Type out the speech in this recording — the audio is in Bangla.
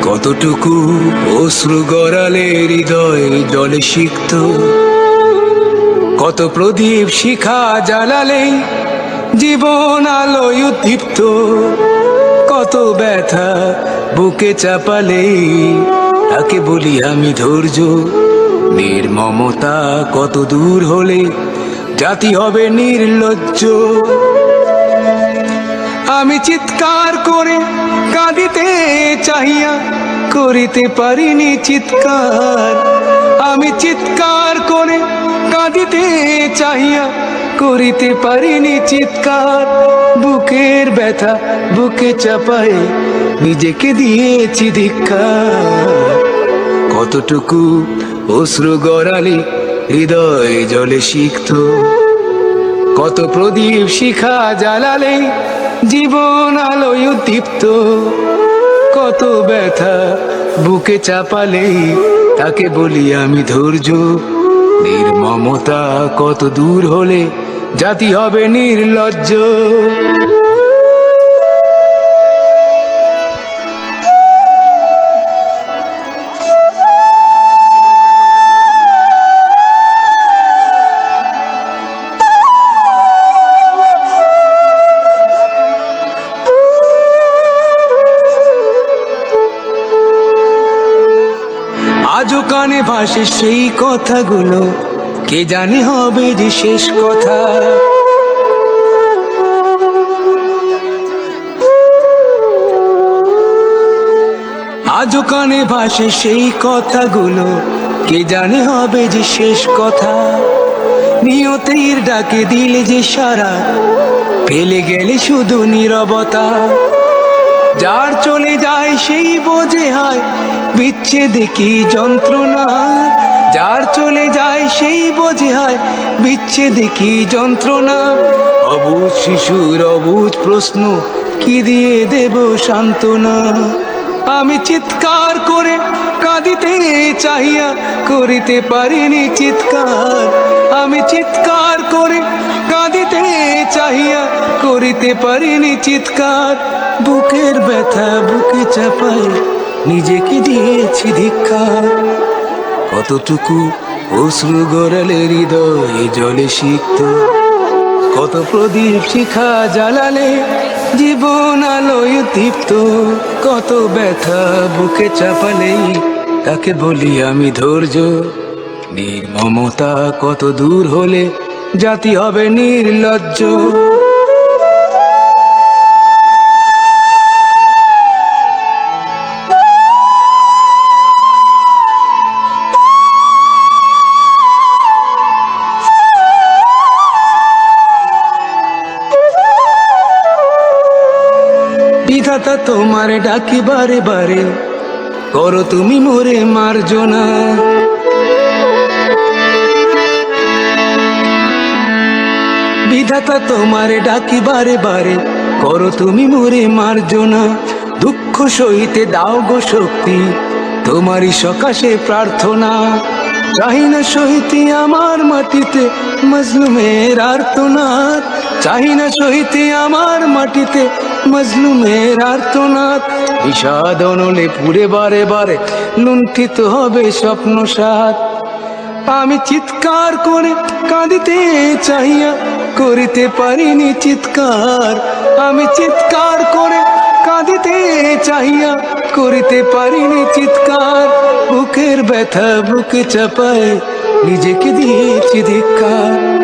কতটুকু অশ্রু গড়ালে হৃদয় জলে সিক্ত, কত প্রদীপ শিখা জ্বালালে জীবন আলোয় উদ্দীপ্ত, কত ব্যথা বুকে চাপালে তাকে বলি আমি ধৈর্য। নির্মমতা কত দূর হলে জাতি হবে নির্লজ্জ। আমি চিৎকার করে কাঁদিতে চাহিয়া করিতে পারিনি চিৎকার। আমি চিৎকার করে কাঁদিতে চাহিয়া করিতে পারিনি চিৎকার। বুকের ব্যথা বুকে চাপায়ে নিজেকে দিয়েছি ধিক্কার। কতটুকু অশ্রু গড়ালে হৃদয় জলে সিক্ত, কত প্রদীপ শিখা জ্বালালে জীবন আলোয় উদ্দীপ্ত, কত ব্যথা বুকে চাপালে তাকে বলি আমি ধৈর্য। নির্মমতা কত দূর হলে জাতি হবে নির্লজ্জ। আজও কানে ভাসে সেই কথাগুলো, কে জানে হবে যে শেষ কথা। আজও কানে ভাসে সেই কথাগুলো, কে জানে হবে যে শেষ কথা। নিয়তির ডাকে দিলে যে সারা, ফেলে গেলে শুধু নীরবতা। যার চলে যায় সেই বোঝে হয় বিচ্ছেদে কি যন্ত্রণা। যার চলে যায় সেই বোঝে হয় বিচ্ছেদে কি যন্ত্রণা। অবুঝ শিশুর অবুঝ প্রশ্ন, কি দিয়ে দেব সান্ত্বনা। আমি চিৎকার করে কাঁদিতে চাহিয়া করিতে পারিনি চিৎকার। আমি চিৎকার করে কাঁদিতে চাহিয়া করিতে পারিনি চিৎকার। বুকের ব্যথা বুকে চাপায় নিজেকে দিয়েছি ধিক্কার। কতটুকু অশ্রু গড়ালে হৃদয় জলে সিক্ত, কত প্রদীপ শিখা জ্বালালে জীবন আলোয় উদ্দীপ্ত, কত ব্যথা বুকে চাপালে তাকে বলি আমি ধৈর্য। নির্মমতা কত দূর হলে জাতি হবে নির্লজ্জ। বিধাতা তোমার ডাকি বারে বারে, করো তুমি মোরে মার্জনা। বিধাতা তোমার ডাকি বারে বারে, করো তুমি মোরে মার্জনা। দুঃখ সইতে দাও গো শক্তি, তোমারই সকাশে প্রার্থনা। চাহি না সইতে আমার মাটিতে মজলুমের আর্তনাদ। চাহি না সইতে আমার মাটিতে মজলুমের আর্তনাদ। বিষাদ অনলে পুরে বারে বারে লুণ্ঠিত হবে স্বপ্ন সাথ। আমি চিৎকার করে কাঁদিতে চাহিয়া করিতে পারিনি চিৎকার। আমি চিৎকার করে কাঁদিতে চাহিয়া করিতে পারিনি চিৎকার। বুকের ব্যথা বুকে চাপায় নিজেকে দিয়েছি ধিক্কার।